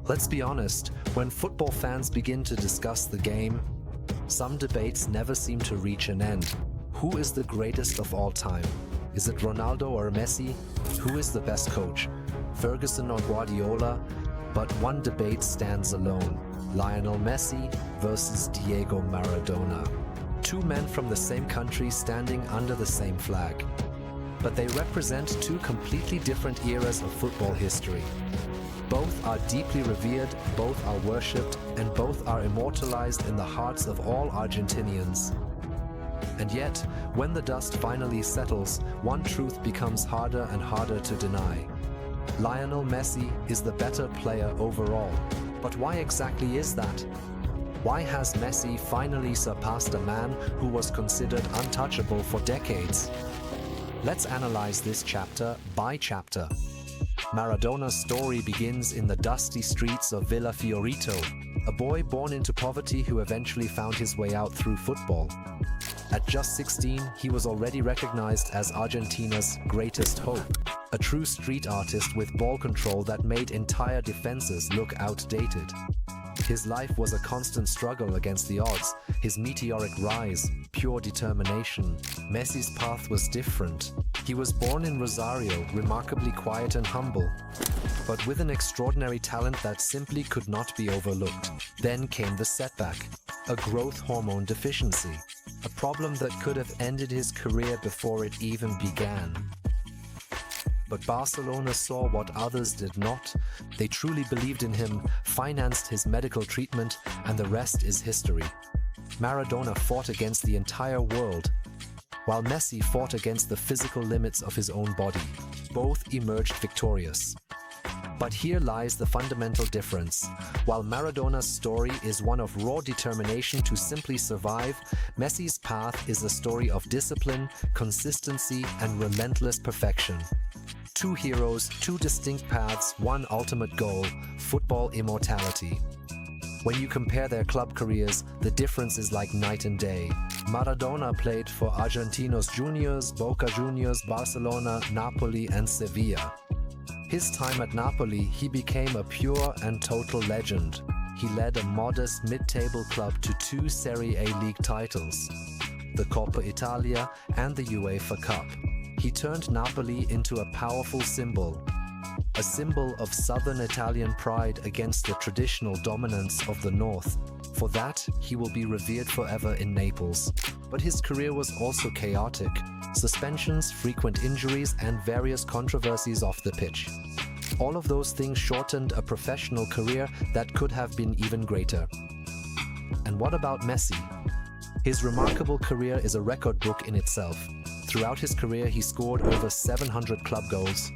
Let's be honest, when football fans begin to discuss the game, some debates never seem to reach an end. Who is the greatest of all time? Is it Ronaldo or Messi? Who is the best coach? Ferguson or Guardiola? But one debate stands alone: Lionel Messi versus Diego Maradona. Two men from the same country standing under the same flag. But they represent two completely different eras of football history. Both are deeply revered, both are worshipped, and both are immortalized in the hearts of all Argentinians. And yet, when the dust finally settles, one truth becomes harder and harder to deny. Lionel Messi is the better player overall. But why exactly is that? Why has Messi finally surpassed a man who was considered untouchable for decades? Let's analyze this chapter by chapter. Maradona's story begins in the dusty streets of Villa Fiorito, a boy born into poverty who eventually found his way out through football. At just 16, he was already recognized as Argentina's greatest hope, a true street artist with ball control that made entire defenses look outdated. His life was a constant struggle against the odds, his meteoric rise, pure determination. Messi's path was different. He was born in Rosario, remarkably quiet and humble, but with an extraordinary talent that simply could not be overlooked. Then came the setback, a growth hormone deficiency, a problem that could have ended his career before it even began. But Barcelona saw what others did not. They truly believed in him, financed his medical treatment, and the rest is history. Maradona fought against the entire world, while Messi fought against the physical limits of his own body. Both emerged victorious. But here lies the fundamental difference. While Maradona's story is one of raw determination to simply survive, Messi's path is a story of discipline, consistency, and relentless perfection. Two heroes, two distinct paths, one ultimate goal: football immortality. When you compare their club careers, the difference is like night and day. Maradona played for Argentinos Juniors, Boca Juniors, Barcelona, Napoli, and Sevilla. His time at Napoli, he became a pure and total legend. He led a modest mid-table club to two Serie A league titles, the Coppa Italia and the UEFA Cup. He turned Napoli into a powerful symbol, a symbol of southern Italian pride against the traditional dominance of the north. For that, he will be revered forever in Naples. But his career was also chaotic. Suspensions, frequent injuries, and various controversies off the pitch. All of those things shortened a professional career that could have been even greater. And what about Messi? His remarkable career is a record book in itself. Throughout his career, he scored over 700 club goals,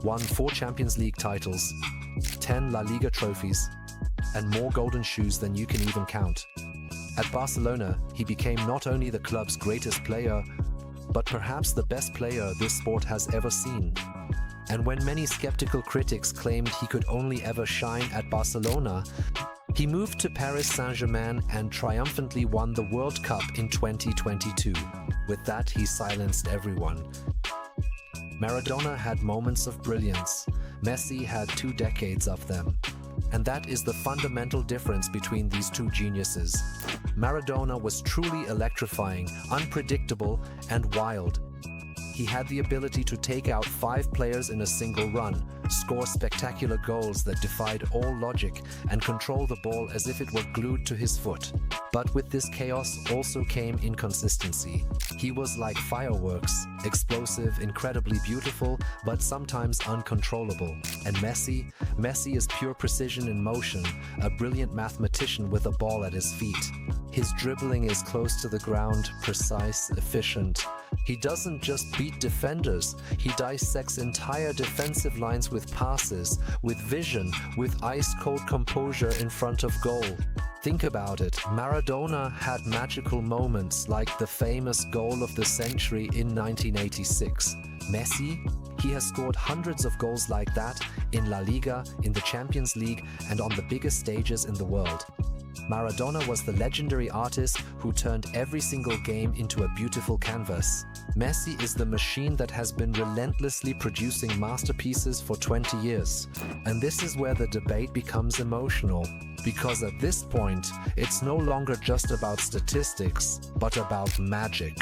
won 4 Champions League titles, 10 La Liga trophies, and more golden shoes than you can even count. At Barcelona, he became not only the club's greatest player, but perhaps the best player this sport has ever seen. And when many skeptical critics claimed he could only ever shine at Barcelona, he moved to Paris Saint-Germain and triumphantly won the World Cup in 2022. With that, he silenced everyone. Maradona had moments of brilliance. Messi had 2 decades of them. And that is the fundamental difference between these two geniuses. Maradona was truly electrifying, unpredictable, and wild. He had the ability to take out 5 players in a single run, score spectacular goals that defied all logic, and control the ball as if it were glued to his foot. But with this chaos also came inconsistency. He was like fireworks, explosive, incredibly beautiful, but sometimes uncontrollable. And Messi is pure precision in motion, a brilliant mathematician with a ball at his feet. His dribbling is close to the ground, precise, efficient. He doesn't just beat defenders, he dissects entire defensive lines with passes, with vision, with ice-cold composure in front of goal. Think about it, Maradona had magical moments like the famous goal of the century in 1986. Messi? He has scored hundreds of goals like that in La Liga, in the Champions League, and on the biggest stages in the world. Maradona was the legendary artist who turned every single game into a beautiful canvas. Messi is the machine that has been relentlessly producing masterpieces for 20 years. And this is where the debate becomes emotional. Because at this point, it's no longer just about statistics, but about magic.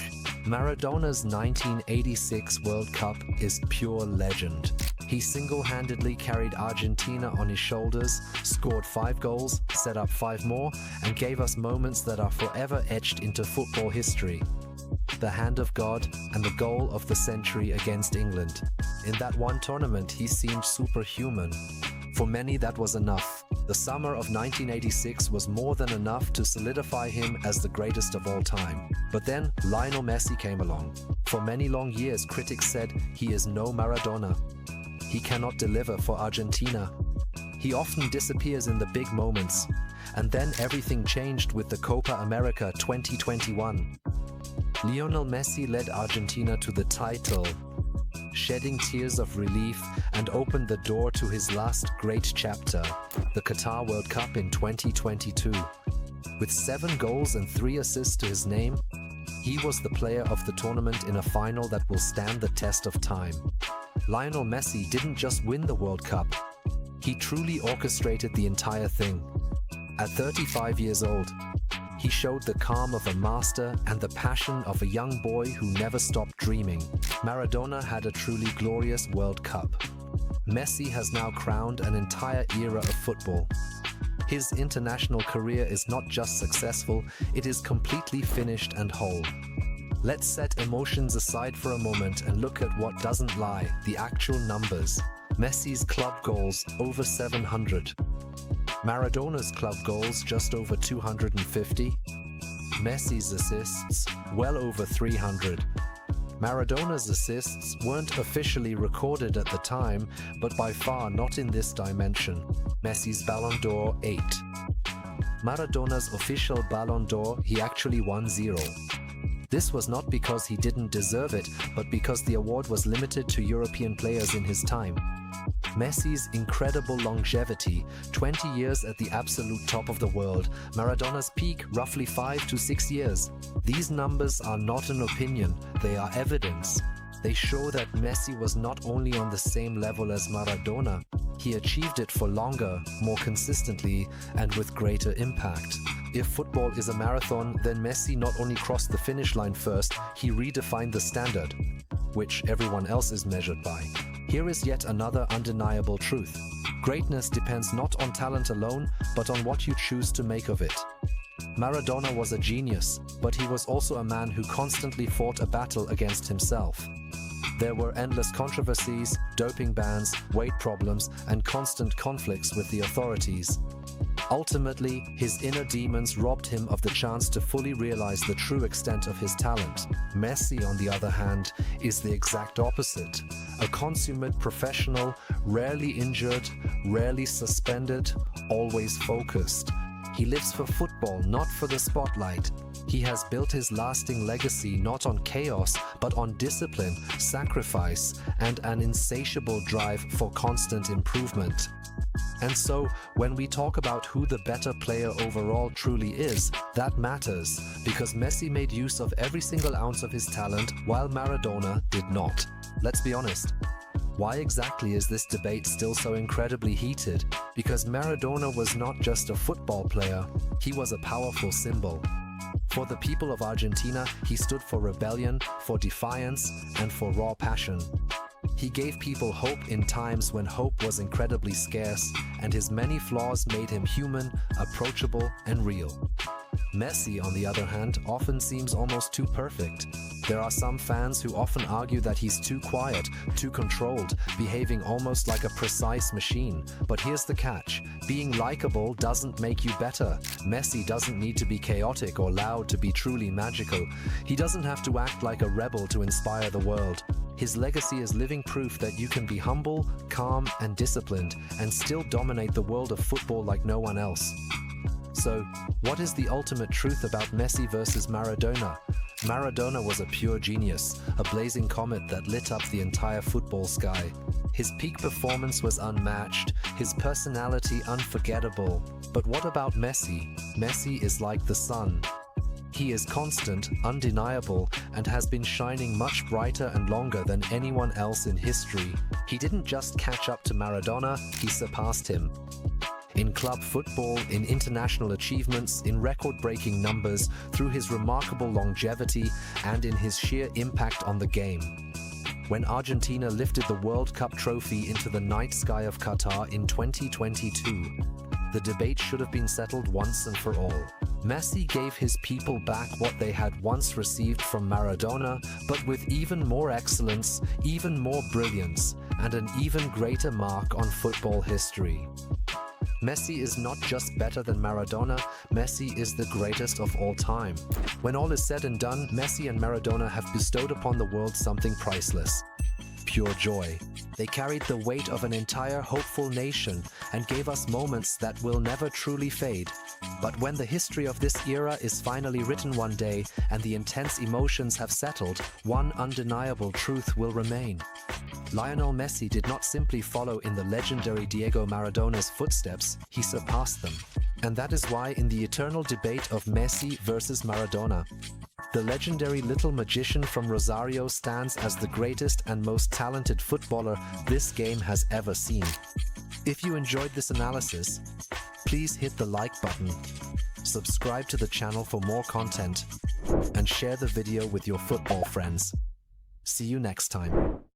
Maradona's 1986 World Cup is pure legend. He single-handedly carried Argentina on his shoulders, scored 5 goals, set up 5 more, and gave us moments that are forever etched into football history. The hand of God and the goal of the century against England. In that one tournament, he seemed superhuman. For many, that was enough. The summer of 1986 was more than enough to solidify him as the greatest of all time. But then, Lionel Messi came along. For many long years, critics said he is no Maradona. He cannot deliver for Argentina. He often disappears in the big moments. And then everything changed with the Copa America 2021. Lionel Messi led Argentina to the title, shedding tears of relief, and opened the door to his last great chapter, the Qatar World Cup in 2022. With 7 goals and 3 assists to his name, he was the player of the tournament in a final that will stand the test of time. Lionel Messi didn't just win the World Cup, he truly orchestrated the entire thing. At 35 years old, he showed the calm of a master and the passion of a young boy who never stopped dreaming. Maradona had a truly glorious World Cup. Messi has now crowned an entire era of football. His international career is not just successful, it is completely finished and whole. Let's set emotions aside for a moment and look at what doesn't lie, the actual numbers. Messi's club goals, over 700. Maradona's club goals, just over 250. Messi's assists, well over 300. Maradona's assists weren't officially recorded at the time, but by far not in this dimension. Messi's Ballon d'Or, 8. Maradona's official Ballon d'Or, he actually won 0. This was not because he didn't deserve it, but because the award was limited to European players in his time. Messi's incredible longevity, 20 years at the absolute top of the world. Maradona's peak, roughly 5 to 6 years. These numbers are not an opinion, they are evidence. They show that Messi was not only on the same level as Maradona, he achieved it for longer, more consistently, and with greater impact. If football is a marathon, then Messi not only crossed the finish line first, he redefined the standard, which everyone else is measured by. Here is yet another undeniable truth. Greatness depends not on talent alone, but on what you choose to make of it. Maradona was a genius, but he was also a man who constantly fought a battle against himself. There were endless controversies, doping bans, weight problems, and constant conflicts with the authorities. Ultimately, his inner demons robbed him of the chance to fully realize the true extent of his talent. Messi, on the other hand, is the exact opposite. A consummate professional, rarely injured, rarely suspended, always focused. He lives for football, not for the spotlight. He has built his lasting legacy not on chaos, but on discipline, sacrifice, and an insatiable drive for constant improvement. And so, when we talk about who the better player overall truly is, that matters, because Messi made use of every single ounce of his talent, while Maradona did not. Let's be honest. Why exactly is this debate still so incredibly heated? Because Maradona was not just a football player, he was a powerful symbol. For the people of Argentina, he stood for rebellion, for defiance, and for raw passion. He gave people hope in times when hope was incredibly scarce, and his many flaws made him human, approachable, and real. Messi, on the other hand, often seems almost too perfect. There are some fans who often argue that he's too quiet, too controlled, behaving almost like a precise machine. But here's the catch. Being likable doesn't make you better. Messi doesn't need to be chaotic or loud to be truly magical. He doesn't have to act like a rebel to inspire the world. His legacy is living proof that you can be humble, calm, and disciplined, and still dominate the world of football like no one else. So, what is the ultimate truth about Messi versus Maradona? Maradona was a pure genius, a blazing comet that lit up the entire football sky. His peak performance was unmatched, his personality unforgettable. But what about Messi? Messi is like the sun. He is constant, undeniable, and has been shining much brighter and longer than anyone else in history. He didn't just catch up to Maradona, he surpassed him. In club football, in international achievements, in record-breaking numbers, through his remarkable longevity, and in his sheer impact on the game. When Argentina lifted the World Cup trophy into the night sky of Qatar in 2022, the debate should have been settled once and for all. Messi gave his people back what they had once received from Maradona, but with even more excellence, even more brilliance, and an even greater mark on football history. Messi is not just better than Maradona, Messi is the greatest of all time. When all is said and done, Messi and Maradona have bestowed upon the world something priceless. Pure joy. They carried the weight of an entire hopeful nation and gave us moments that will never truly fade. But when the history of this era is finally written one day and the intense emotions have settled, one undeniable truth will remain. Lionel Messi did not simply follow in the legendary Diego Maradona's footsteps, he surpassed them. And that is why in the eternal debate of Messi versus Maradona, the legendary little magician from Rosario stands as the greatest and most talented footballer this game has ever seen. If you enjoyed this analysis, please hit the like button, subscribe to the channel for more content, and share the video with your football friends. See you next time.